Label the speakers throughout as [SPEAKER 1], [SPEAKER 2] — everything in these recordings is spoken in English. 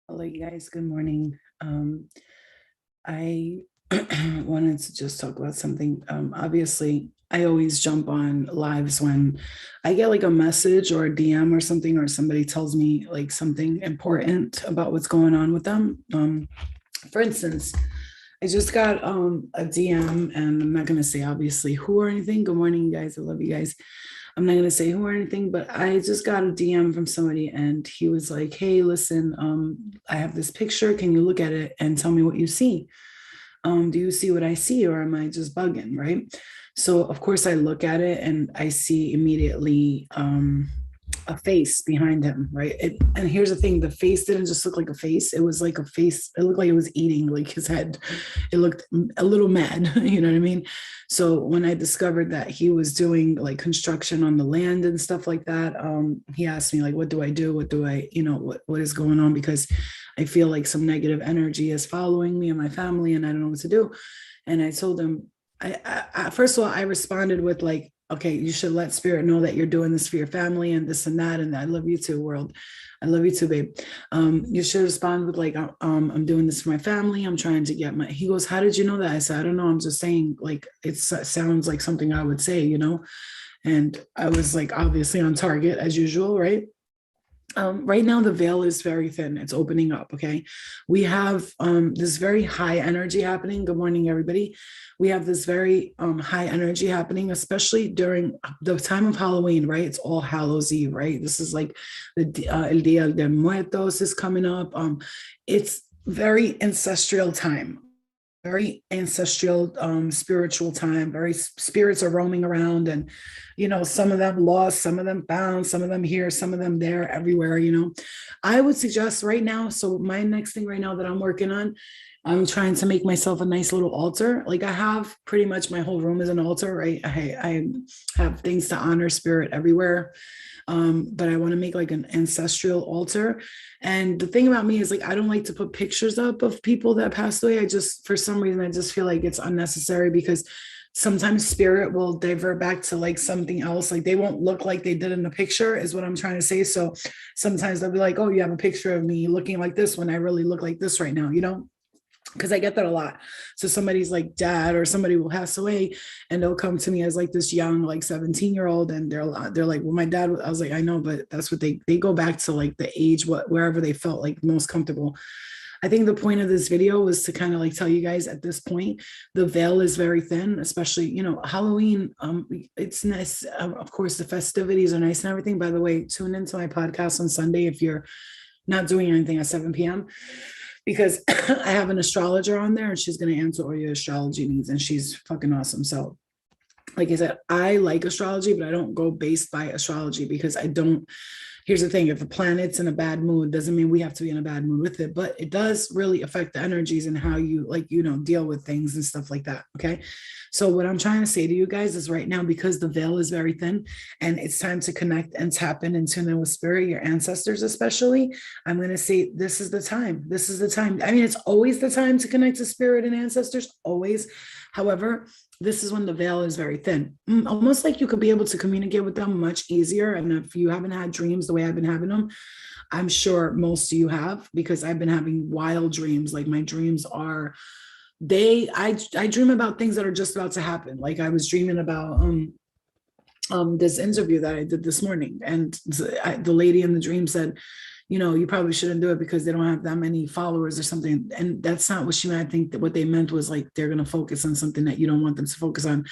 [SPEAKER 1] Hello, you guys. Good morning. I wanted to just talk about something. Obviously, I always jump on lives when I get like a message or a DM or something, or somebody tells me like something important about what's going on with them. For instance, I just got a DM, and I'm not going to say obviously who or anything. Good morning, you guys. I love you guys. I'm not gonna say who or anything, but I just got a DM from somebody, and he was like, "Hey, listen, I have this picture. Can you look at it and tell me what you see? Do you see what I see, or am I just bugging?" Right. So of course I look at it and I see immediately a face behind him, right? And here's the thing: the face didn't just look like a face; it was like a face. It looked like it was eating, like his head. It looked a little mad, you know what I mean? So when I discovered that he was doing like construction on the land and stuff like that, he asked me like, "What do I do? What do I, what is going on?" Because I feel like some negative energy is following me and my family, and I don't know what to do. And I told him, first of all, I responded with like, "Okay, you should let spirit know that you're doing this for your family and this and that, and I love you too, world. I love you too, babe. You should respond with like, I'm doing this for my family. I'm trying to get my." He goes, "How did you know that?" I said, "I don't know. I'm just saying, like, it sounds like something I would say, you know." And I was like, obviously on target as usual, right? Right now the veil is very thin. It's opening up. Okay, we have this very high energy happening. Good morning, everybody. We have this very high energy happening, especially during the time of Halloween. Right, it's All Hallows Eve. Right, this is like the El Dia de Muertos is coming up. It's very ancestral time, very ancestral, spiritual time. Very spirits are roaming around, and some of them lost, some of them found, some of them here, some of them there, everywhere. I would suggest right now. So my next thing right now that I'm working on, I'm trying to make myself a nice little altar. Like, I have pretty much my whole room is an altar, right? I have things to honor spirit everywhere. But I want to make like an ancestral altar. And the thing about me is, like, I don't like to put pictures up of people that passed away. I just, for some reason, I just feel like it's unnecessary, because sometimes spirit will divert back to like something else. Like, they won't look like they did in the picture, is what I'm trying to say. So sometimes they'll be like, "Oh, you have a picture of me looking like this when I really look like this right now," because I get that a lot. So somebody's like dad or somebody will pass away, and they'll come to me as like this young, like 17-year-old, and they're like, "Well, my dad." I was like, "I know, but that's what they go back to, like the age, wherever they felt like most comfortable." I think the point of this video was to kind of like tell you guys, at this point, the veil is very thin, especially, Halloween. It's nice. Of course, the festivities are nice and everything. By the way, tune into my podcast on Sunday if you're not doing anything at 7 p.m., because I have an astrologer on there, and she's going to answer all your astrology needs, and she's fucking awesome. So, like I said, I like astrology, but I don't go based by astrology, because I don't. Here's the thing: if a planet's in a bad mood, doesn't mean we have to be in a bad mood with it, but it does really affect the energies and how you, like, deal with things and stuff like that. Okay. So what I'm trying to say to you guys is, right now, because the veil is very thin and it's time to connect and tap in and tune in with spirit, your ancestors especially, I'm going to say this is the time. This is the time. I mean, it's always the time to connect to spirit and ancestors, always. However, this is when the veil is very thin. Almost like you could be able to communicate with them much easier. And if you haven't had dreams the way I've been having them, I'm sure most of you have, because I've been having wild dreams. Like, my dreams are, I dream about things that are just about to happen. Like, I was dreaming about this interview that I did this morning, and the lady in the dream said, "You probably shouldn't do it because they don't have that many followers or something." And that's not what she meant. I think that what they meant was like, they're going to focus on something that you don't want them to focus on.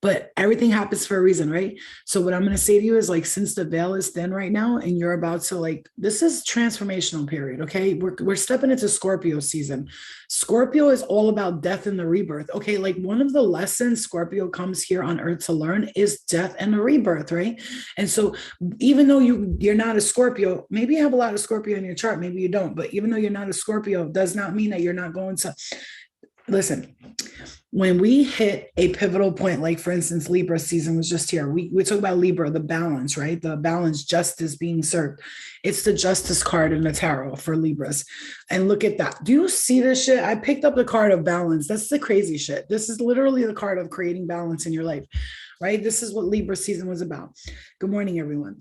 [SPEAKER 1] But everything happens for a reason, right? So what I'm going to say to you is, like, since the veil is thin right now, and you're about to, like, this is transformational period. Okay. We're stepping into Scorpio season. Scorpio is all about death and the rebirth. Okay. Like, one of the lessons Scorpio comes here on earth to learn is death and the rebirth. Right. And so, even though you're not a Scorpio, maybe you have a lot of Scorpio in your chart, maybe you don't, but even though you're not a Scorpio, does not mean that you're not going to listen. when we hit a pivotal point, like for instance, Libra season was just here. We talk about Libra, the balance, right? The balance, justice being served. It's the justice card in the tarot for Libras. And look at that. Do you see this shit? I picked up the card of balance. That's the crazy shit. This is literally the card of creating balance in your life, right? This is what Libra season was about. Good morning, everyone.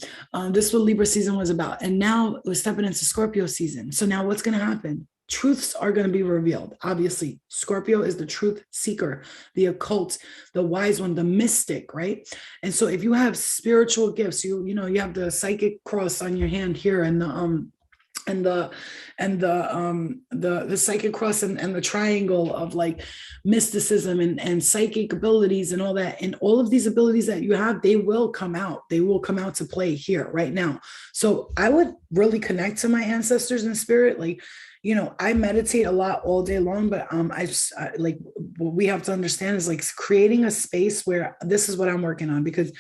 [SPEAKER 1] This is what Libra season was about. And now we're stepping into Scorpio season. So now what's going to happen? Truths are going to be revealed. Obviously, Scorpio is the truth seeker, the occult, the wise one, the mystic, right? And so if you have spiritual gifts, you know, you have the psychic cross on your hand here and the psychic cross and the triangle of like mysticism and psychic abilities and all that, and all of these abilities that you have, they will come out to play here right now. So I would really connect to my ancestors in spirit. Like, you know, I meditate a lot all day long, but I like, what we have to understand is like creating a space where this is what I'm working on, because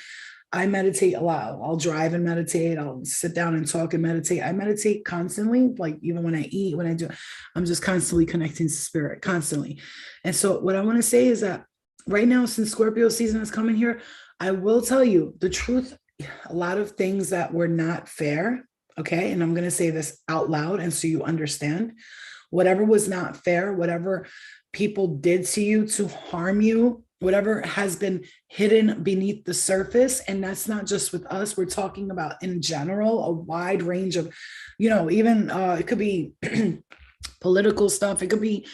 [SPEAKER 1] I meditate a lot. I'll drive and meditate. I'll sit down and talk and meditate. I meditate constantly, like even when I eat, when I do, I'm just constantly connecting to spirit, constantly. And so what I want to say is that right now, since Scorpio season is coming here, I will tell you the truth. A lot of things that were not fair. Okay. And I'm going to say this out loud. And so you understand, whatever was not fair, whatever people did to you to harm you, whatever has been hidden beneath the surface. And that's not just with us. We're talking about in general, a wide range of, you know, even it could be political stuff. It could be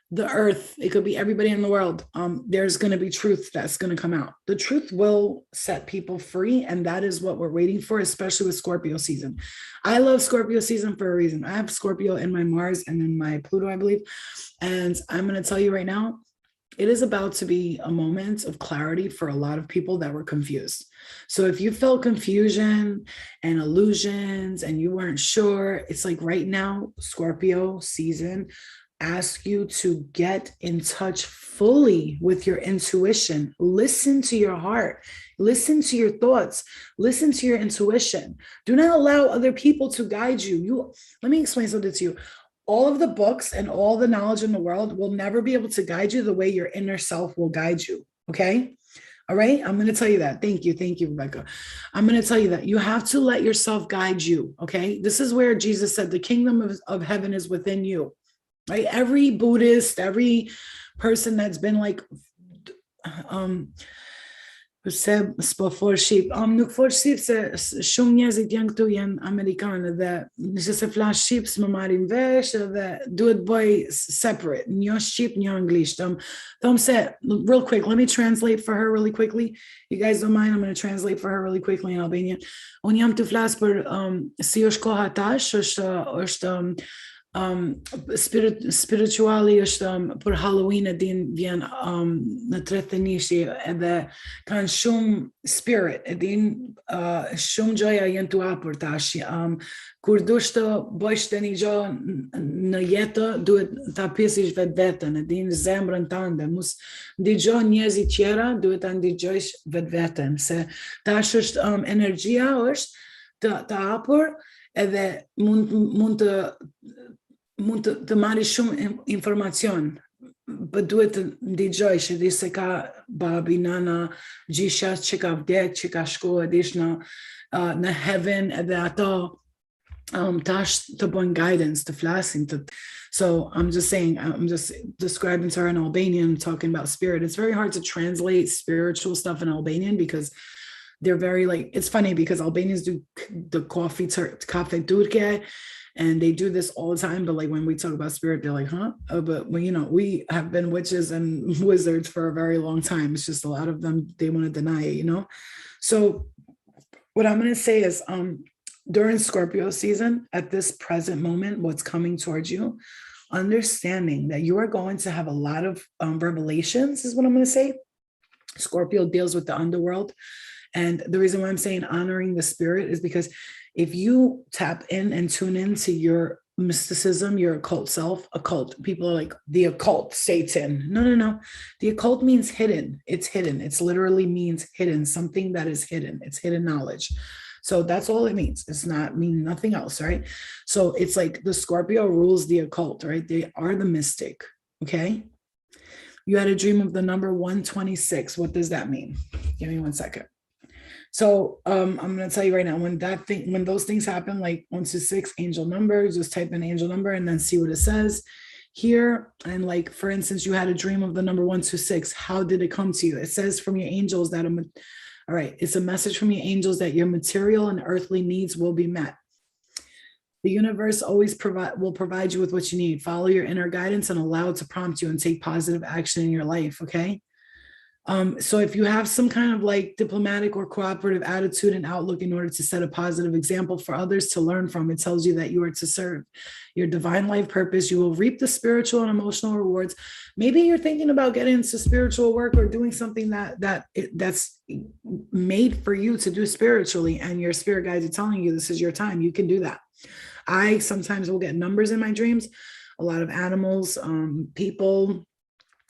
[SPEAKER 1] the earth. It could be everybody in the world. There's going to be truth that's going to come out. The truth will set people free. And that is what we're waiting for, especially with Scorpio season. I love Scorpio season for a reason. I have Scorpio in my Mars and in my Pluto, I believe. And I'm going to tell you right now, it is about to be a moment of clarity for a lot of people that were confused. So if you felt confusion and illusions and you weren't sure, it's like right now, Scorpio season ask you to get in touch fully with your intuition. Listen to your heart. Listen to your thoughts. Listen to your intuition. Do not allow other people to guide you. Let me explain something to you. All of the books and all the knowledge in the world will never be able to guide you the way your inner self will guide you. Okay. All right. I'm going to tell you that. Thank you. Thank you, Rebecca. I'm going to tell you that you have to let yourself guide you. Okay. This is where Jesus said the kingdom of heaven is within you. Right? Every Buddhist, every person that's been like, nuk shqip se shumë njerëzit janë këtu janë Amerikanë dhe nëse se flas shqip s'më marrin vesh dhe duhet bëj separate, një shqip, një anglisht. Real quick, let me translate for her really quickly. You guys don't mind, I'm going to translate for her really quickly in Albanian. Unë jam të flas për si është koha tash, është spirituali është për Halloween e din vjen në 31 edhe kanë shumë spirit e din shumë gjoja janë të hapur tash kur dush të bësh të një gjë në jetë duhet ta pjesish vetveten e din zemrën tënde mos ndigjo njerëzit tjera duhet ta ndigjojsh vetveten se tash është energjia është të hapur edhe mund të marri shumë informacion, për duhet të ndigjojsh, edhe se ka babi, nana, gjisha që ka vdek, që ka shku, edish në heaven, edhe ato tash të bën guidance, të flasin. So I'm just saying, I'm just describing to her in Albanian, talking about spirit. It's very hard to translate spiritual stuff in Albanian because they're very like, it's funny because Albanians do the cafe turke, and they do this all the time. But like when we talk about spirit, they're like, huh? But well, you know, we have been witches and wizards for a very long time. It's just a lot of them, they want to deny it, you know? So what I'm going to say is during Scorpio season, at this present moment, what's coming towards you, understanding that you are going to have a lot of revelations is what I'm going to say. Scorpio deals with the underworld. And the reason why I'm saying honoring the spirit is because if you tap in and tune into your mysticism, your occult self, occult, people are like, the occult, Satan. No. The occult means hidden. It's hidden. It's literally means hidden, something that is hidden. It's hidden knowledge. So that's all it means. It's not mean nothing else, right? So it's like the Scorpio rules the occult, right? They are the mystic, okay? You had a dream of the number 126. What does that mean? Give me 1 second. So I'm gonna tell you right now, when those things happen, like 126 angel number, just type in angel number and then see what it says here. And like, for instance, you had a dream of the number 126. How did it come to you? It says from your angels that all right, it's a message from your angels that your material and earthly needs will be met. The universe always will provide you with what you need. Follow your inner guidance and allow it to prompt you and take positive action in your life. Okay. So if you have some kind of like diplomatic or cooperative attitude and outlook in order to set a positive example for others to learn from, it tells you that you are to serve your divine life purpose. You will reap the spiritual and emotional rewards. Maybe you're thinking about getting into spiritual work or doing something that's made for you to do spiritually, and your spirit guides are telling you this is your time. You can do that. I sometimes will get numbers in my dreams, a lot of animals, people.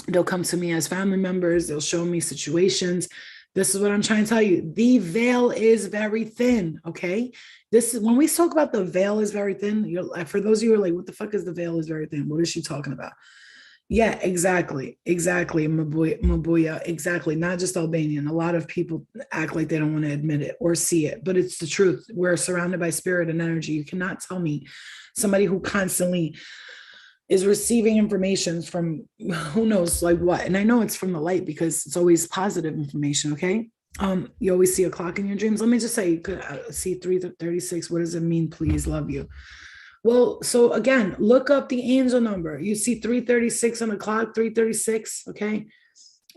[SPEAKER 1] They'll come to me as family members. They'll show me situations. This is what I'm trying to tell you. The veil is very thin. Okay. This is when we talk about the veil is very thin. For those of you who are like, what the fuck is the veil is very thin? What is she talking about? Yeah, exactly. Exactly. Mabuya. Exactly. Not just Albanian. A lot of people act like they don't want to admit it or see it, but it's the truth. We're surrounded by spirit and energy. You cannot tell me somebody who constantly is receiving information from who knows like what. And I know it's from the light because it's always positive information. Okay. You always see a clock in your dreams. Let me just say, you could see 336. What does it mean? Please, love you. Well, so again, look up the angel number. You see 336 on the clock, 336. Okay.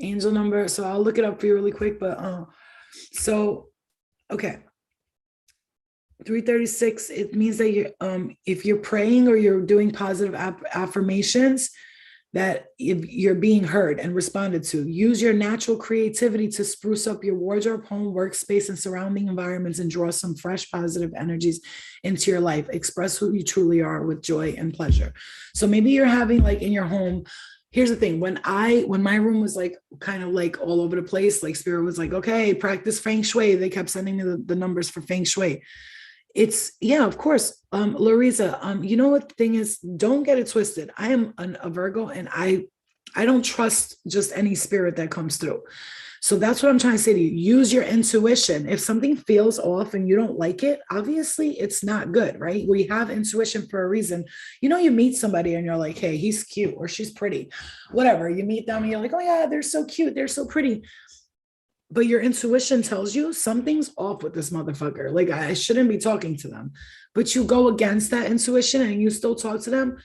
[SPEAKER 1] Angel number. So I'll look it up for you really quick, but okay. 336, it means that you if you're praying or you're doing positive affirmations, that you're being heard and responded to. Use your natural creativity to spruce up your wardrobe, home, workspace, and surrounding environments, and draw some fresh positive energies into your life. Express who you truly are with joy and pleasure. So maybe you're having like in your home. Here's the thing, when my room was like kind of like all over the place, like spirit was like, okay, practice feng shui. They kept sending me the numbers for feng shui. It's, yeah, of course. Larissa, you know what the thing is? Don't get it twisted. I am a Virgo, and I don't trust just any spirit that comes through. So that's what I'm trying to say to you. Use your intuition. If something feels off and you don't like it, obviously it's not good, right? We have intuition for a reason. You know, you meet somebody and you're like, hey, he's cute or she's pretty, whatever. You meet them and you're like, oh yeah, they're so cute. They're so pretty. But your intuition tells you something's off with this motherfucker. Like, I shouldn't be talking to them. But you go against that intuition and you still talk to them.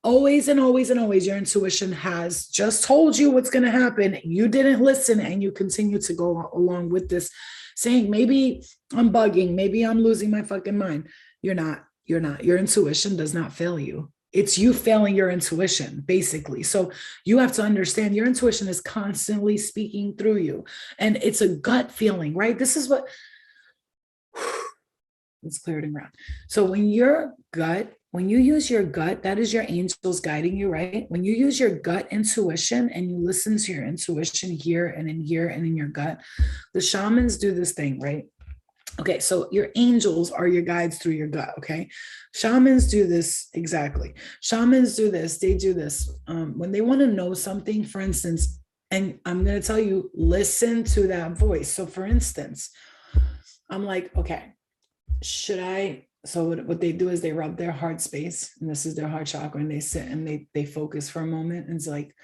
[SPEAKER 1] Always and always and always, your intuition has just told you what's going to happen. You didn't listen and you continue to go along with this, saying, maybe I'm bugging. Maybe I'm losing my fucking mind. You're not. Your intuition does not fail you. It's you failing your intuition, basically. So you have to understand your intuition is constantly speaking through you. And it's a gut feeling, right? This is what, let's clear it around. So when you use your gut, that is your angels guiding you, right? When you use your gut intuition and you listen to your intuition here and in your gut, the shamans do this thing, right? Okay, so your angels are your guides through your gut, okay? Shamans do this, exactly. Shamans do this, they do this. When they want to know something, for instance, and I'm going to tell you, listen to that voice. So for instance, I'm like, okay, so what they do is they rub their heart space, and this is their heart chakra, and they sit and they focus for a moment, and it's like,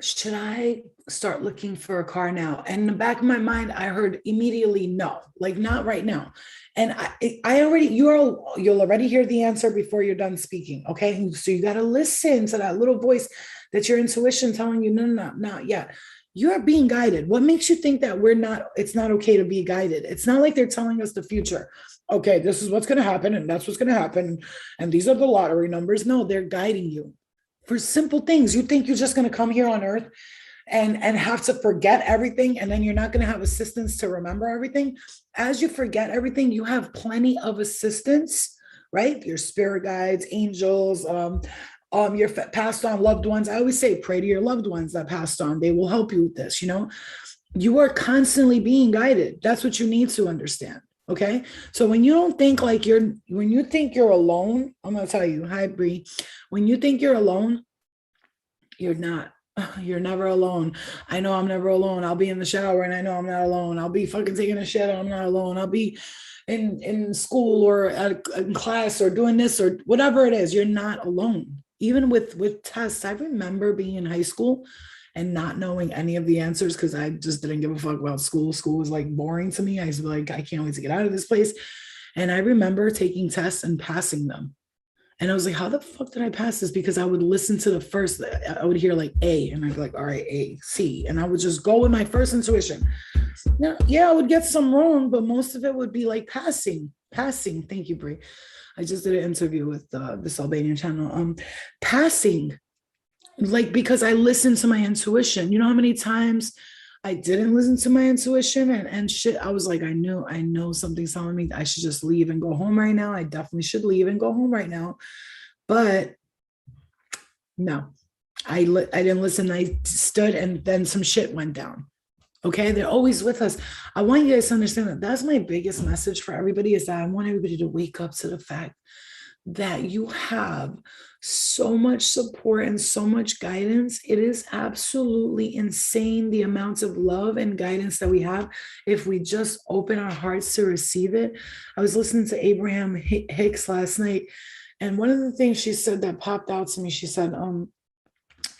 [SPEAKER 1] should I start looking for a car now? And in the back of my mind, I heard immediately, no, like not right now. And you'll already hear the answer before you're done speaking. Okay. So you got to listen to that little voice that your intuition telling you, no, not yet. You're being guided. What makes you think that it's not okay to be guided? It's not like they're telling us the future. Okay, this is what's going to happen. And that's what's going to happen. And these are the lottery numbers. No, they're guiding you. For simple things. You think you're just going to come here on earth and have to forget everything, and then you're not going to have assistance to remember everything. As you forget everything, you have plenty of assistance, right? Your spirit guides, angels, your passed on loved ones. I always say, pray to your loved ones that passed on. They will help you with this. You know, you are constantly being guided. That's what you need to understand. Okay. So when you don't think like when you think you're alone, I'm going to tell you, hi, Bree. When you think you're alone, you're not. You're never alone. I know I'm never alone. I'll be in the shower and I know I'm not alone. I'll be fucking taking a shit. I'm not alone. I'll be in school or in class or doing this or whatever it is. You're not alone. Even with tests, I remember being in high school and not knowing any of the answers because I just didn't give a fuck about school. School was like boring to me. I used to be like, I can't wait to get out of this place. And I remember taking tests and passing them. And I was like, how the fuck did I pass this? Because I would listen to the first, I would hear like A, and I'd be like, all right, A, C. And I would just go with my first intuition. Now, yeah, I would get some wrong, but most of it would be like passing. Thank you, Brie. I just did an interview with this Albanian channel. Passing, like, because I listened to my intuition. You know how many times I didn't listen to my intuition and shit. I was like, I know something's telling me I should just leave and go home right now. I definitely should leave and go home right now. But no, I didn't listen. I stood and then some shit went down. Okay. They're always with us. I want you guys to understand that that's my biggest message for everybody is that I want everybody to wake up to the fact that you have so much support and so much guidance. It is absolutely insane the amounts of love and guidance that we have if we just open our hearts to receive it. I was listening to Abraham Hicks last night, and one of the things she said that popped out to me, she said,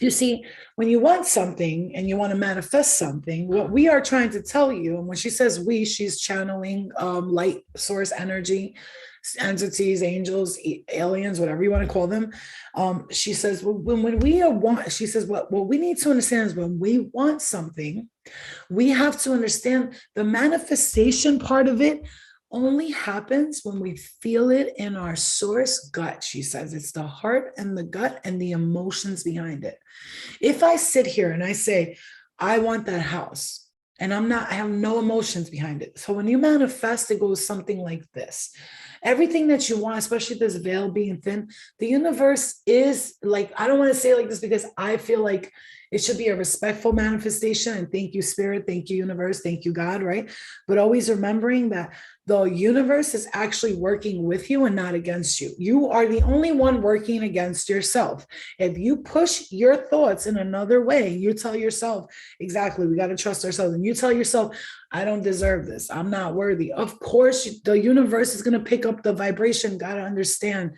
[SPEAKER 1] you see, when you want something and you want to manifest something, what we are trying to tell you, and when she says we, she's channeling light source energy, entities, angels, aliens, whatever you want to call them. She says, when we want, she says, what we need to understand is when we want something, we have to understand the manifestation part of it only happens when we feel it in our source gut. She says it's the heart and the gut and the emotions behind it. If I sit here and I say, I want that house, and I have no emotions behind it. So when you manifest, it goes something like this. Everything that you want, especially this veil being thin, the universe is like, I don't want to say it like this because I feel like it should be a respectful manifestation. And thank you, Spirit. Thank you, universe. Thank you, God, right? But always remembering that the universe is actually working with you and not against you. You are the only one working against yourself. If you push your thoughts in another way, you tell yourself, exactly, we got to trust ourselves. And you tell yourself, I don't deserve this. I'm not worthy. Of course, the universe is going to pick up the vibration. Got to understand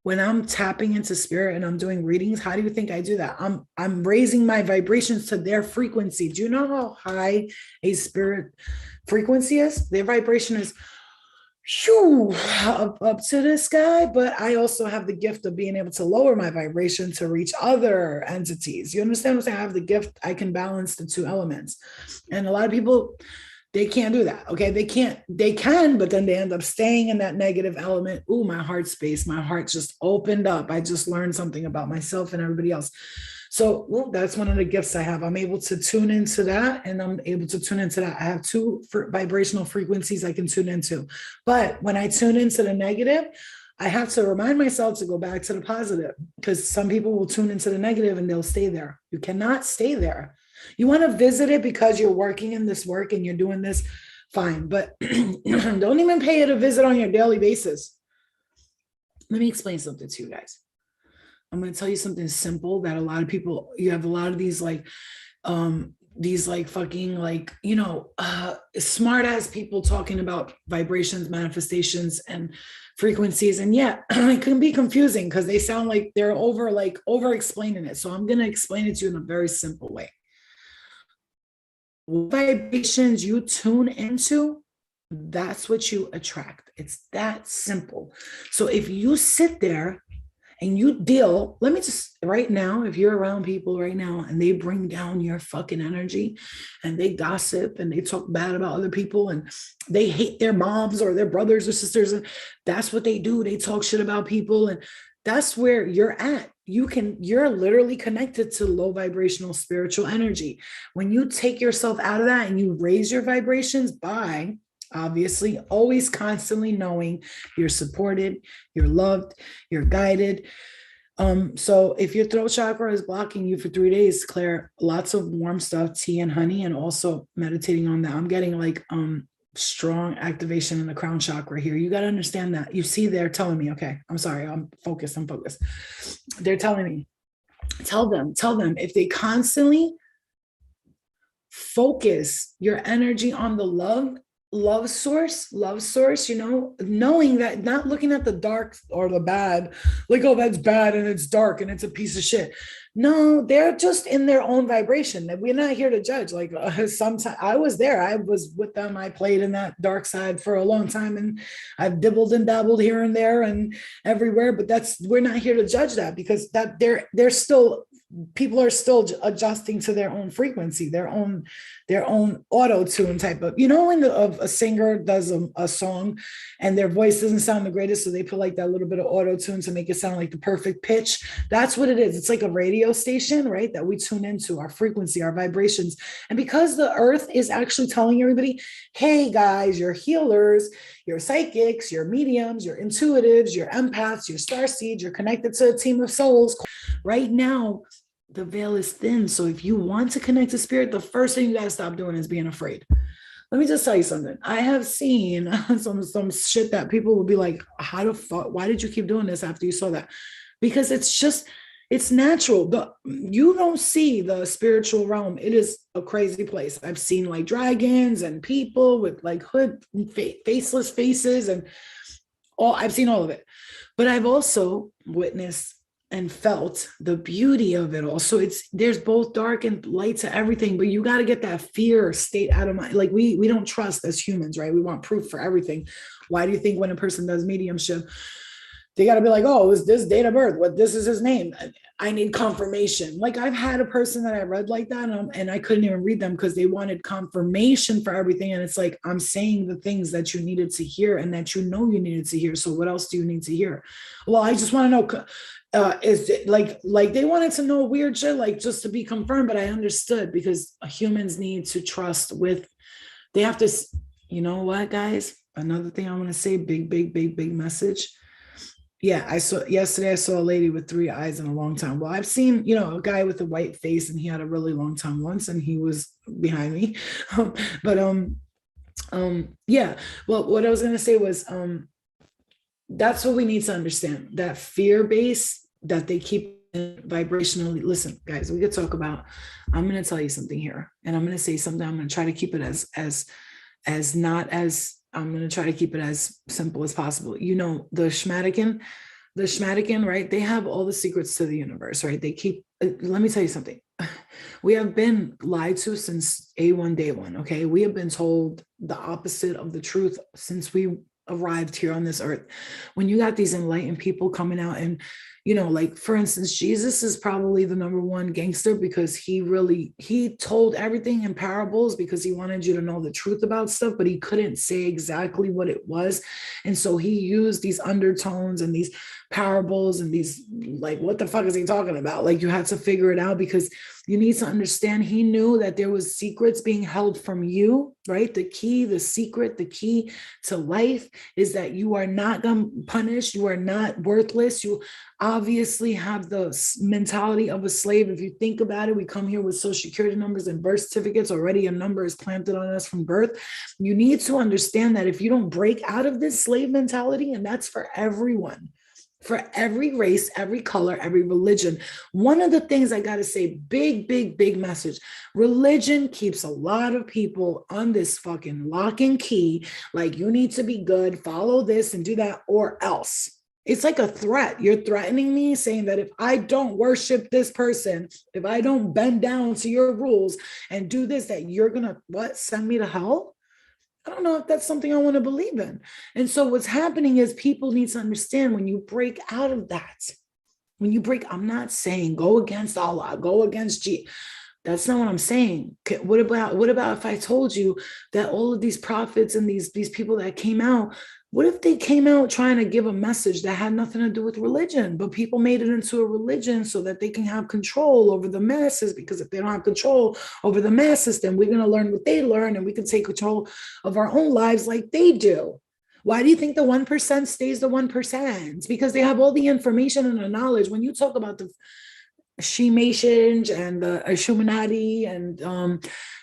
[SPEAKER 1] when I'm tapping into spirit and I'm doing readings, how do you think I do that? I'm raising my vibrations to their frequency. Do you know how high a spirit frequency is? Their vibration is shoo, up to the sky, but I also have the gift of being able to lower my vibration to reach other entities. You understand what I'm saying? I have the gift, I can balance the two elements. And a lot of people, they can't do that. Okay. They can, but then they end up staying in that negative element. Ooh, my heart space, my heart just opened up. I just learned something about myself and everybody else. So that's one of the gifts I have. I'm able to tune into that and I'm able to tune into that. I have two vibrational frequencies I can tune into. But when I tune into the negative, I have to remind myself to go back to the positive because some people will tune into the negative and they'll stay there. You cannot stay there. You want to visit it because you're working in this work and you're doing this, fine. But don't even pay it a visit on your daily basis. Let me explain something to you guys. I'm going to tell you something simple that a lot of people, you have a lot of these fucking like, smart ass people talking about vibrations, manifestations, and frequencies. And yeah, it can be confusing because they sound like they're over explaining it. So I'm going to explain it to you in a very simple way. Vibrations you tune into, that's what you attract. It's that simple. So if you sit there and you deal, let me just right now, if you're around people right now and they bring down your fucking energy and they gossip and they talk bad about other people and they hate their moms or their brothers or sisters, and that's what they do. They talk shit about people, and that's where you're at. You're literally connected to low vibrational spiritual energy. When you take yourself out of that and you raise your vibrations by obviously always constantly knowing you're supported, you're loved, you're guided. So if your throat chakra is blocking you for 3 days, Claire, lots of warm stuff, tea and honey, and also meditating on that. I'm getting like strong activation in the crown chakra here. You got to understand that. You see, they're telling me, okay, I'm sorry, I'm focused. They're telling me, tell them if they constantly focus your energy on the love source, knowing that, not looking at the dark or the bad, like, oh, that's bad and it's dark and it's a piece of shit. No, they're just in their own vibration. That we're not here to judge. Like, sometimes I was there, I was with them, I played in that dark side for a long time, and I've dibbled and dabbled here and there and everywhere. But we're not here to judge that, because that they're still, people are still adjusting to their own frequency, their own auto tune type of, when a singer does a song and their voice doesn't sound the greatest, so they put like that little bit of auto tune to make it sound like the perfect pitch. That's what it is. It's like a radio station, right, that we tune into, our frequency, our vibrations. And because the earth is actually telling everybody, hey guys, you're healers, you're psychics, you're mediums, you're intuitives, you're empaths, you're starseeds, you're connected to a team of souls. Right now, the veil is thin. So if you want to connect to spirit, the first thing you got to stop doing is being afraid. Let me just tell you something. I have seen some shit that people will be like, how the fuck, why did you keep doing this after you saw that? Because it's natural. You don't see the spiritual realm. It is a crazy place. I've seen like dragons and people with like faceless faces, and I've seen all of it. But I've also witnessed and felt the beauty of it all. So there's both dark and light to everything, but you got to get that fear state out of mind. Like we don't trust as humans, right? We want proof for everything. Why do you think when a person does mediumship, they got to be like, oh, is this date of birth? What, this is his name? I need confirmation. Like I've had a person that I read like that, and I couldn't even read them because they wanted confirmation for everything. And it's like, I'm saying the things that you needed to hear and that you needed to hear. So what else do you need to hear? Well, I just want to know, is it like they wanted to know weird shit, like just to be confirmed. But I understood, because humans need to trust they have to, you know what, guys, another thing I want to say, big message. Yeah, yesterday I saw a lady with 3 eyes in a long time. Well, I've seen, a guy with a white face, and he had a really long time once, and he was behind me. Yeah. Well, what I was going to say was, that's what we need to understand, that fear base that they keep vibrationally. Listen, guys, we could talk about, I'm going to tell you something here, and I'm going to say something. I'm going to try to keep it as not as, I'm going to try to keep it as simple as possible. The Schmatican, right? They have all the secrets to the universe, right? They keep, let me tell you something. We have been lied to since A1 day one. Okay. We have been told the opposite of the truth since we arrived here on this earth. When you got these enlightened people coming out and, like for instance, Jesus is probably the number one gangster, because he told everything in parables because he wanted you to know the truth about stuff, but he couldn't say exactly what it was. And so he used these undertones and these parables and these, like, what the fuck is he talking about? Like, you had to figure it out, because you need to understand, he knew that there was secrets being held from you, right? The key to life is that you are not punished. You are not worthless. You obviously have the mentality of a slave. If you think about it, we come here with social security numbers and birth certificates. Already a number is planted on us from birth. You need to understand that if you don't break out of this slave mentality, and that's for everyone, for every race, every color, every religion. One of the things I got to say, big message. Religion keeps a lot of people on this fucking lock and key. Like, you need to be good, follow this and do that, or else. It's like a threat. You're threatening me, saying that if I don't worship this person, if I don't bend down to your rules and do this, that you're going to, send me to hell? I don't know if that's something I want to believe in. And so what's happening is, people need to understand, when you break out of that, I'm not saying go against Allah, go against G. That's not what I'm saying. What about if I told you that all of these prophets and these people that came out, what if they came out trying to give a message that had nothing to do with religion, but people made it into a religion so that they can have control over the masses? Because if they don't have control over the masses, then we're going to learn what they learn, and we can take control of our own lives like they do. Why do you think the 1% stays the 1%? Because they have all the information and the knowledge. When you talk about the Freemasons and the Illuminati and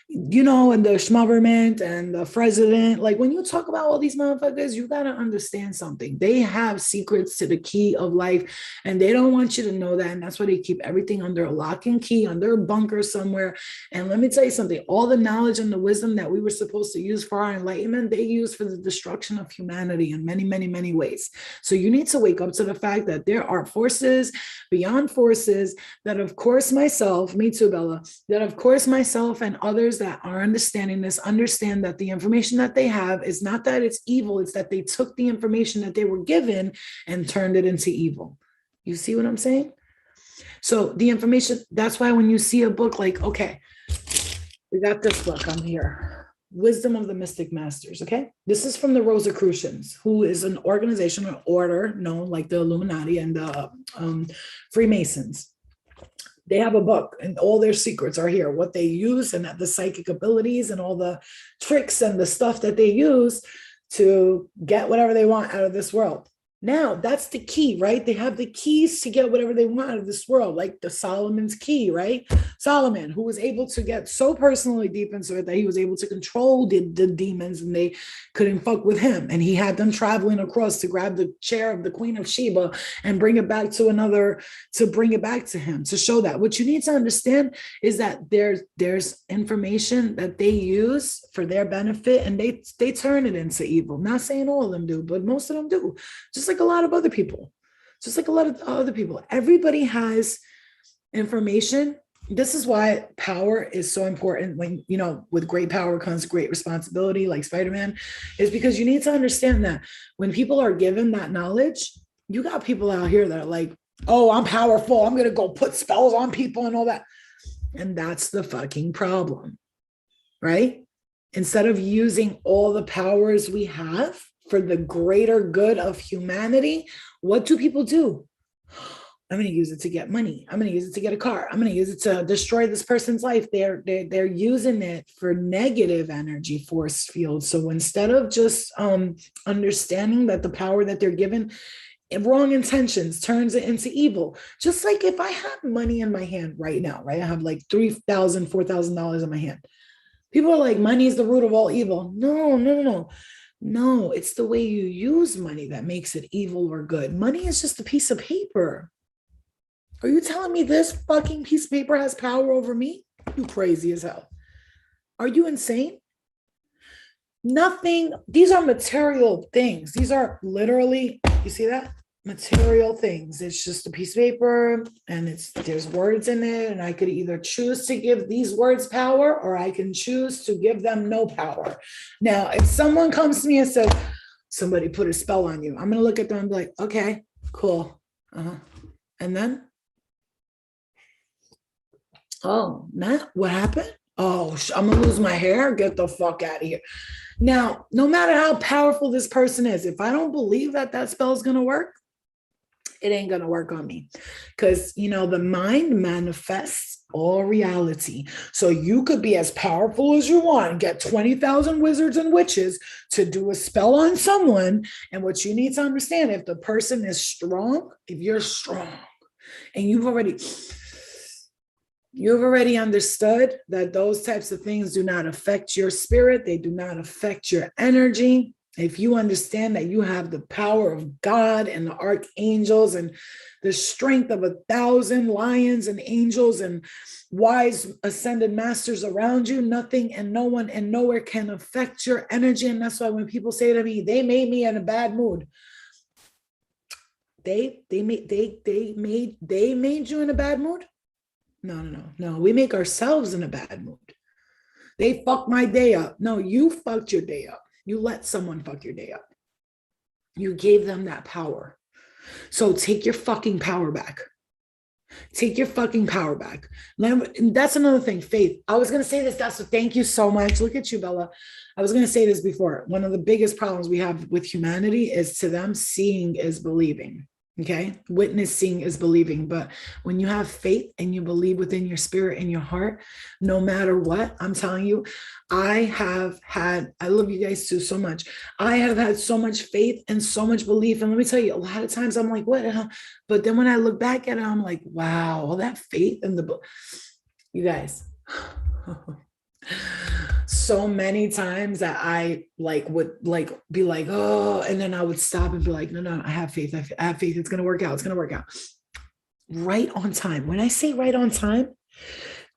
[SPEAKER 1] and the schmoverment and the president. Like when you talk about all these motherfuckers, you got to understand something. They have secrets to the key of life, and they don't want you to know that. And that's why they keep everything under a lock and key, under a bunker somewhere. And let me tell you something, all the knowledge and the wisdom that we were supposed to use for our enlightenment, they use for the destruction of humanity in many, many, many ways. So you need to wake up to the fact that there are forces beyond forces that, of course, myself, me too, Bella, that of course myself and others that are understanding this understand that the information that they have is not that it's evil, it's that they took the information that they were given and turned it into evil. You see what I'm saying? So the information, that's why when you see a book like, okay, we got this book on here, Wisdom of the Mystic Masters, okay? This is from the Rosicrucians, who is an organization or order known like the Illuminati and the Freemasons. They have a book and all their secrets are here, what they use and the psychic abilities and all the tricks and the stuff that they use to get whatever they want out of this world. Now, that's the key, right? They have the keys to get whatever they want out of this world, like the Solomon's key, right? Solomon, who was able to get so personally deep into it that he was able to control the demons and they couldn't fuck with him. And he had them traveling across to grab the chair of the Queen of Sheba and bring it back to another, to bring it back to him, to show that. What you need to understand is that there's information that they use for their benefit and they turn it into evil. Not saying all of them do, but most of them do. Just like a lot of other people, everybody has information. This is why power is so important. When, with great power comes great responsibility, like Spider-Man, is because you need to understand that when people are given that knowledge, you got people out here that are like, oh, I'm powerful, I'm going to go put spells on people and all that. And that's the fucking problem, right? Instead of using all the powers we have for the greater good of humanity, what do people do? I'm going to use it to get money. I'm going to use it to get a car. I'm going to use it to destroy this person's life. They're using it for negative energy force fields. So instead of just understanding that the power that they're given, wrong intentions turns it into evil. Just like if I have money in my hand right now, right? I have like $3,000, $4,000 in my hand. People are like, money is the root of all evil. No, it's the way you use money that makes it evil or good. Money is just a piece of paper. Are you telling me this fucking piece of paper has power over me? You crazy as hell. Are you insane? Nothing. These are material things. These are literally, you see that? Material things. It's just a piece of paper and there's words in it, and I could either choose to give these words power or I can choose to give them no power. Now, if someone comes to me and says, somebody put a spell on you, I'm going to look at them and be like, okay, cool. And then, oh, Matt, what happened? Oh, I'm going to lose my hair. Get the fuck out of here. Now, no matter how powerful this person is, if I don't believe that spell is going to work, it ain't going to work on me, because, the mind manifests all reality. So you could be as powerful as you want and get 20,000 wizards and witches to do a spell on someone. And what you need to understand, if the person is strong, if you're strong and you've already understood that those types of things do not affect your spirit, they do not affect your energy. If you understand that you have the power of God and the archangels and the strength of 1,000 lions and angels and wise ascended masters around you, nothing and no one and nowhere can affect your energy. And that's why when people say to me, they made me in a bad mood. They made you in a bad mood? No. We make ourselves in a bad mood. They fucked my day up. No, you fucked your day up. You let someone fuck your day up. You gave them that power. So take your fucking power back. Take your fucking power back. And that's another thing, faith. I was going to say this. Thank you so much. Look at you, Bella. I was going to say this before. One of the biggest problems we have with humanity is, to them, seeing is believing. Okay. Witnessing is believing. But when you have faith and you believe within your spirit and your heart, no matter what, I'm telling you, I love you guys too so much. I have had so much faith and so much belief. And let me tell you, a lot of times I'm like, what? But then when I look back at it, I'm like, wow, all that faith in the book. You guys, So many times that I like would like be like, oh, and then I would stop and be like, no, no, I have faith. I have faith. It's gonna work out. It's gonna work out. Right on time. When I say right on time,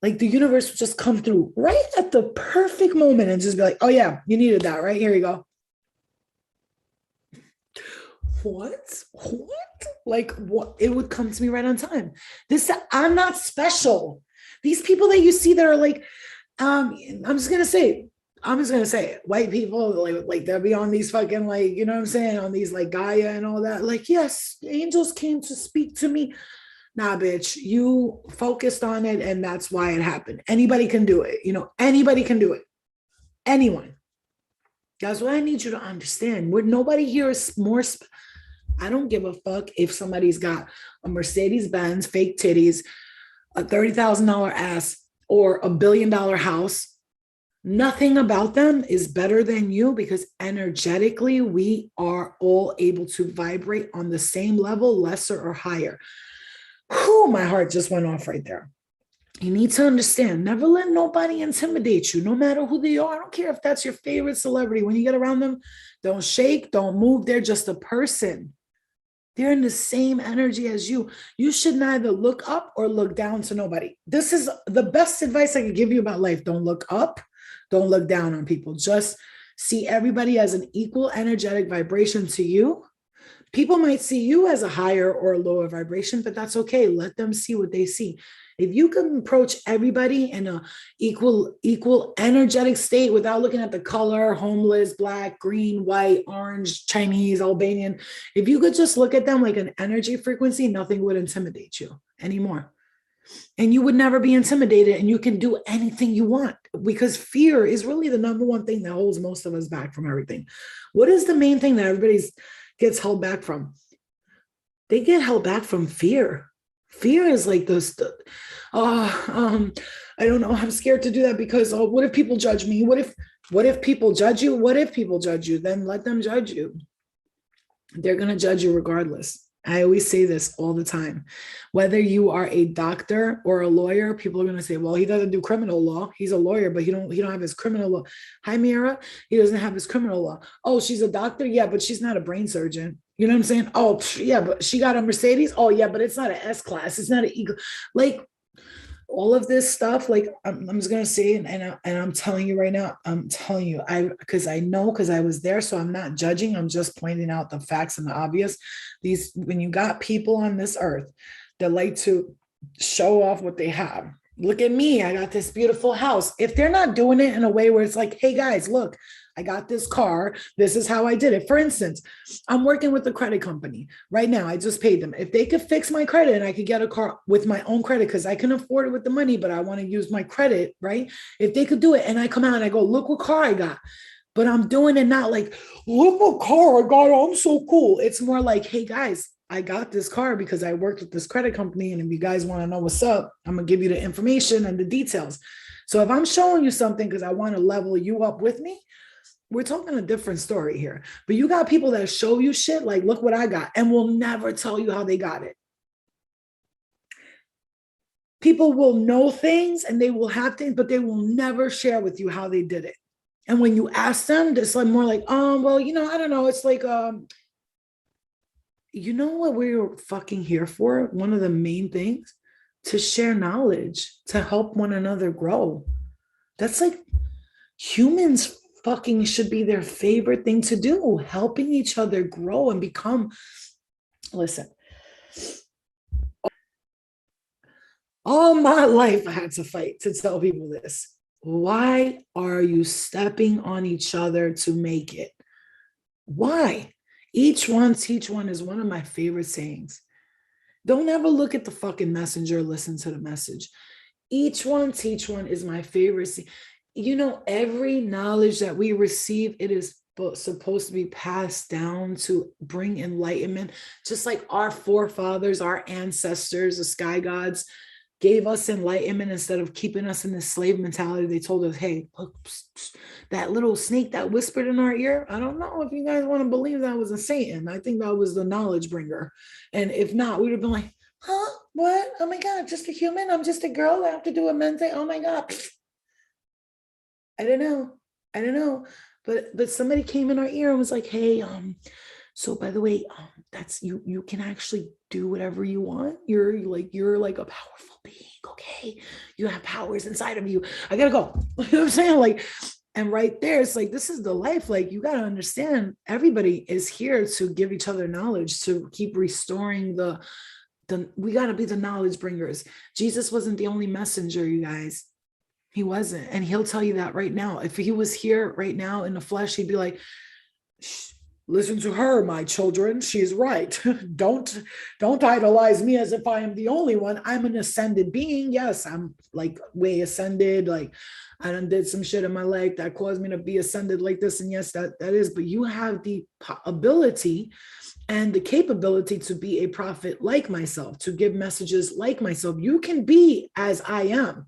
[SPEAKER 1] like the universe would just come through right at the perfect moment and just be like, oh yeah, you needed that, right? Here you go. What? What? Like what? It would come to me right on time. This I'm not special. These people that you see that are like, I'm just gonna say, I'm just gonna say it. White people like they'll be on these fucking like, you know what I'm saying, on these like Gaia and all that. Like, yes, angels came to speak to me. Nah, bitch, you focused on it, and that's why it happened. Anybody can do it. You know, anybody can do it. Anyone. That's what I need you to understand. We're nobody here is more. I don't give a fuck if somebody's got a Mercedes Benz, fake titties, a $30,000 ass, or a $1 billion house. Nothing about them is better than you because energetically, we are all able to vibrate on the same level, lesser or higher. Whew, my heart just went off right there. You need to understand, never let nobody intimidate you, no matter who they are. I don't care if that's your favorite celebrity. When you get around them, don't shake, don't move. They're just a person. They're in the same energy as you. You should neither look up or look down to nobody. This is the best advice I can give you about life. Don't look up, don't look down on people. Just see everybody as an equal energetic vibration to you. People might see you as a higher or a lower vibration, but that's okay. Let them see what they see. If you can approach everybody in a equal energetic state without looking at the color, homeless, black, green, white, orange, Chinese, Albanian, if you could just look at them like an energy frequency, nothing would intimidate you anymore. And you would never be intimidated, and you can do anything you want, because fear is really the number one thing that holds most of us back from everything. What is the main thing that everybody gets held back from? They get held back from fear. Fear is like this. I don't know. I'm scared to do that because what if people judge me? What if people judge you? What if people judge you? Then let them judge you. They're gonna judge you regardless. I always say this all the time. Whether you are a doctor or a lawyer, people are gonna say, "Well, he doesn't do criminal law. He's a lawyer, but he don't have his criminal law." Hi, Mira. He doesn't have his criminal law. Oh, she's a doctor. Yeah, but she's not a brain surgeon. You know what I'm saying? Oh, yeah, but she got a Mercedes. Oh, yeah, but it's not an S class. It's not an E. Like all of this stuff, like I'm just gonna say it, and I'm telling you right now, I'm telling you, because I know, because I was there, so I'm not judging. I'm just pointing out the facts and the obvious. These, when you got people on this earth that like to show off what they have. Look at me, I got this beautiful house. If they're not doing it in a way where it's like, hey guys, look, I got this car. This is how I did it. For instance, I'm working with a credit company right now. I just paid them. If they could fix my credit and I could get a car with my own credit, because I can afford it with the money, but I want to use my credit, right? If they could do it and I come out and I go, look what car I got. But I'm doing it not like, look what car I got. I'm so cool. It's more like, hey guys, I got this car because I worked with this credit company. And if you guys want to know what's up, I'm going to give you the information and the details. So if I'm showing you something because I want to level you up with me, we're talking a different story here. But you got people that show you shit like, look what I got, and will never tell you how they got it. People will know things and they will have things, but they will never share with you how they did it. And when you ask them, it's like more like, well, I don't know. It's like, you know what we're fucking here for? One of the main things, to share knowledge, to help one another grow. That's like humans fucking should be their favorite thing to do, helping each other grow and become. Listen, all my life I had to fight to tell people this. Why are you stepping on each other to make it? Why? Each one teach one is one of my favorite sayings. Don't ever look at the fucking messenger, listen to the message. Each one teach one is my favorite. Every knowledge that we receive, it is supposed to be passed down to bring enlightenment. Just like our forefathers, our ancestors, the sky gods gave us enlightenment instead of keeping us in this slave mentality. They told us, hey, look, that little snake that whispered in our ear, I don't know if you guys want to believe that was a Satan. I think that was the knowledge bringer. And if not, we would have been like, huh? What? Oh my God, just a human? I'm just a girl. I have to do a mental. Oh my God. I don't know. I don't know. But somebody came in our ear and was like, hey, so by the way, that's you can actually do whatever you want. You're like a powerful being, okay? You have powers inside of you. I gotta go. You know what I'm saying? Like, and right there, it's like this is the life. Like, you gotta understand, everybody is here to give each other knowledge, to keep restoring the we gotta be the knowledge bringers. Jesus wasn't the only messenger, you guys. He wasn't. And he'll tell you that right now. If he was here right now in the flesh, he'd be like, listen to her, my children. She's right. don't idolize me as if I am the only one. I'm an ascended being. Yes, I'm like way ascended. Like, I done did some shit in my leg that caused me to be ascended like this. And yes, that is, but you have the ability and the capability to be a prophet like myself, to give messages like myself. You can be as I am.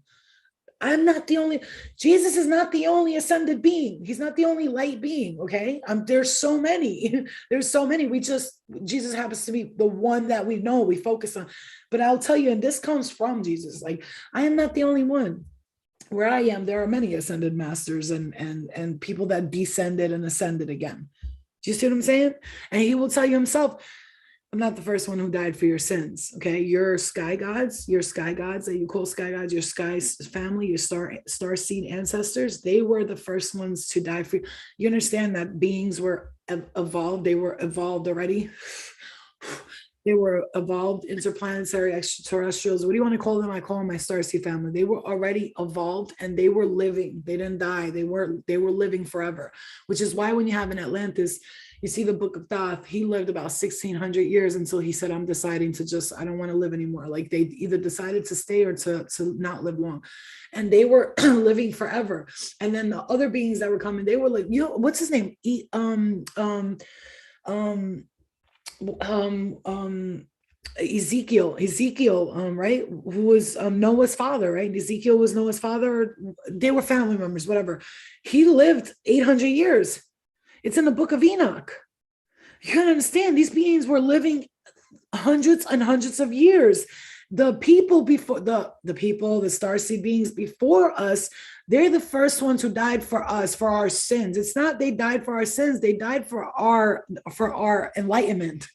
[SPEAKER 1] I'm not the only, Jesus is not the only ascended being. He's not the only light being. Okay. There's so many, there's so many. Jesus happens to be the one that we know, we focus on. But I'll tell you, and this comes from Jesus, like, I am not the only one. Where I am, there are many ascended masters and people that descended and ascended again. Do you see what I'm saying? And he will tell you himself, I'm not the first one who died for your sins. Okay. Your sky gods that you call sky gods, your sky family, your star seed ancestors, they were the first ones to die for you. You understand that beings were evolved. They were evolved already. They were evolved, interplanetary extraterrestrials. What do you want to call them? I call them my starseed family. They were already evolved and they were living. They didn't die. They were living forever, which is why when you have an Atlantis, you see the book of Thoth, he lived about 1600 years until he said, I'm deciding to just, I don't want to live anymore. Like, they either decided to stay or to not live long. And they were living forever. And then the other beings that were coming, they were like, what's his name? Ezekiel, right? Who was Noah's father, right? Ezekiel was Noah's father. They were family members, whatever. He lived 800 years. It's in the book of Enoch. You gotta understand, these beings were living hundreds and hundreds of years. The people before the people, the starseed beings before us, they're the first ones who died for us, for our sins. It's not they died for our sins, they died for our enlightenment.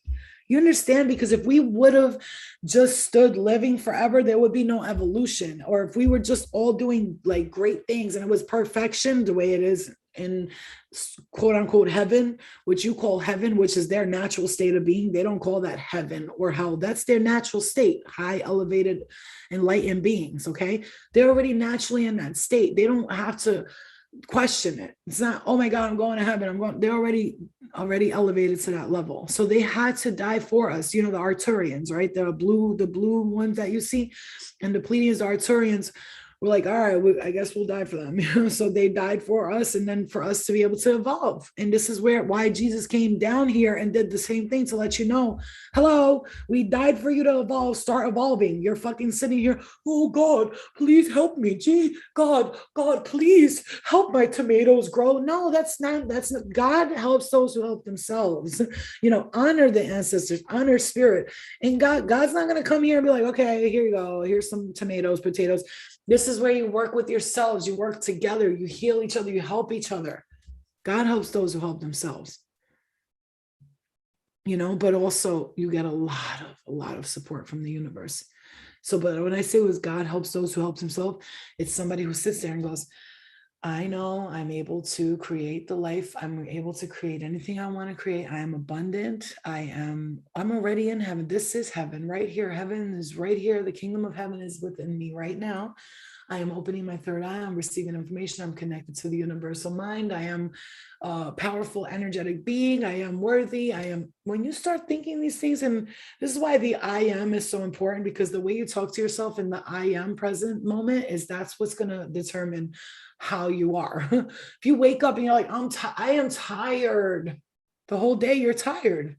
[SPEAKER 1] You understand? Because if we would have just stood living forever, there would be no evolution. Or if we were just all doing like great things and it was perfection the way it is in quote unquote heaven, which you call heaven, which is their natural state of being. They don't call that heaven or hell. That's their natural state, high, elevated, enlightened beings. Okay. They're already naturally in that state. They don't have to question it. It's not, oh my God, I'm going to heaven. They're already elevated to that level. So they had to die for us. You know, the Arcturians, right? The blue ones that you see, and the Pleiadians, the Arcturians, we're like, all right, I guess we'll die for them. So they died for us, and then for us to be able to evolve. And this is why Jesus came down here and did the same thing, to let you know, hello, we died for you to evolve, start evolving. You're fucking sitting here, oh God, please help me. Gee, God, please help my tomatoes grow. No, that's not, God helps those who help themselves. You know, honor the ancestors, honor spirit. And God's not going to come here and be like, okay, here you go. Here's some tomatoes, potatoes. This is where you work with yourselves. You work together. You heal each other. You help each other. God helps those who help themselves. You know, but also you get a lot of support from the universe. So, but when I say it was God helps those who help themselves, it's somebody who sits there and goes, I know I'm able to create the life. I'm able to create anything I want to create. I am abundant. I'm already in heaven. This is heaven right here. Heaven is right here. The kingdom of heaven is within me right now. I am opening my third eye. I'm receiving information. I'm connected to the universal mind. I am a powerful, energetic being. I am worthy. When you start thinking these things, and this is why the I am is so important, because the way you talk to yourself in the I am present moment that's what's going to determine how you are. If you wake up and you're like, I am tired, the whole day you're tired.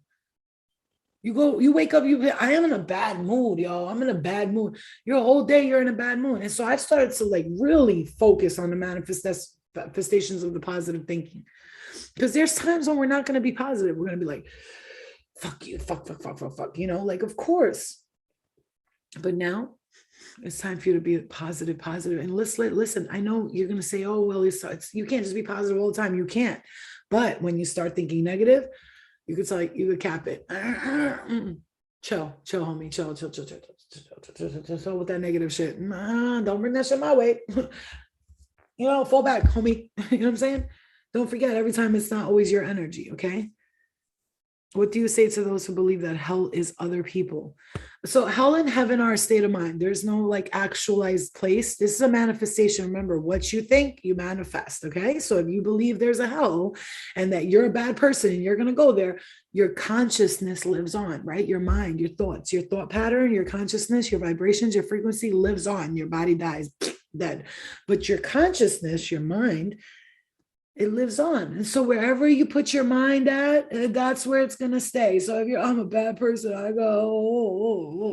[SPEAKER 1] You wake up, I am in a bad mood, yo. I'm in a bad mood. Your whole day, you're in a bad mood. And so I've started to like really focus on the manifestations of the positive thinking. Because there's times when we're not going to be positive. We're going to be like, fuck you, fuck, you know, like, of course. But now It's time for you to be positive, positive. And listen, I know you're going to say, oh, well, you can't just be positive all the time. You can't. But when you start thinking negative, you could like, you could cap it. Chill, homie, chill with that negative shit. Don't bring that shit my way. Fall back, homie. You know what I'm saying? Don't forget, every time it's not always your energy, okay? What do you say to those who believe that hell is other people? So hell and heaven are a state of mind. There's no like actualized place. This is a manifestation. Remember, what you think, you manifest. Okay. So if you believe there's a hell and that you're a bad person and you're going to go there, your consciousness lives on, right? Your mind, your thoughts, your thought pattern, your consciousness, your vibrations, your frequency lives on. Your body dies, dead. But your consciousness, your mind, it lives on. And so wherever you put your mind at, that's where it's going to stay. So if I'm a bad person, I go,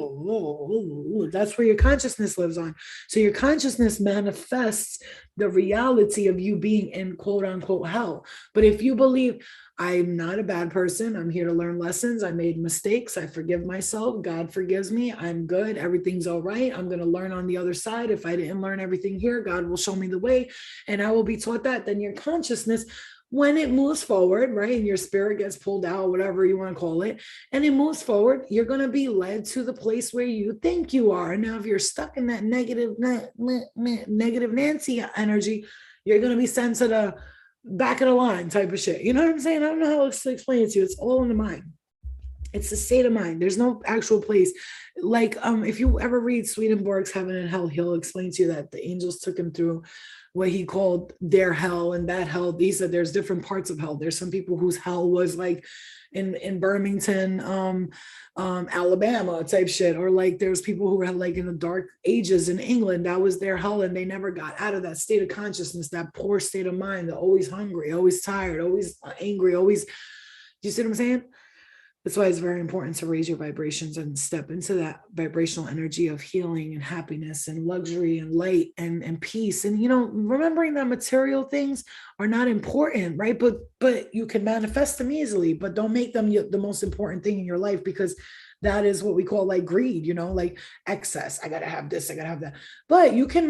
[SPEAKER 1] that's where your consciousness lives on. So your consciousness manifests the reality of you being in quote unquote hell. But if you believe, I'm not a bad person, I'm here to learn lessons, I made mistakes, I forgive myself, God forgives me, I'm good, everything's all right, I'm going to learn on the other side. If I didn't learn everything here, God will show me the way and I will be taught that. Then your consciousness, when it moves forward, right, and your spirit gets pulled out, whatever you want to call it, and it moves forward, you're going to be led to the place where you think you are. And now if you're stuck in that negative Nancy energy, you're going to be sent to the back of the line type of shit. You know what I'm saying? I don't know how to explain it to you. It's all in the mind. It's the state of mind. There's no actual place. Like if you ever read Swedenborg's Heaven and Hell, he'll explain to you that the angels took him through what he called their hell and that hell. He said there's different parts of hell. There's some people whose hell was like in Birmingham, Alabama type shit, or like there's people who were like in the dark ages in England, that was their hell, and they never got out of that state of consciousness, that poor state of mind, they're always hungry, always tired, always angry, always. Do you see what I'm saying? That's why it's very important to raise your vibrations and step into that vibrational energy of healing and happiness and luxury and light and peace. And, remembering that material things are not important, right? But you can manifest them easily, but don't make them the most important thing in your life, because that is what we call like greed, like excess. I got to have this, I got to have that. But you can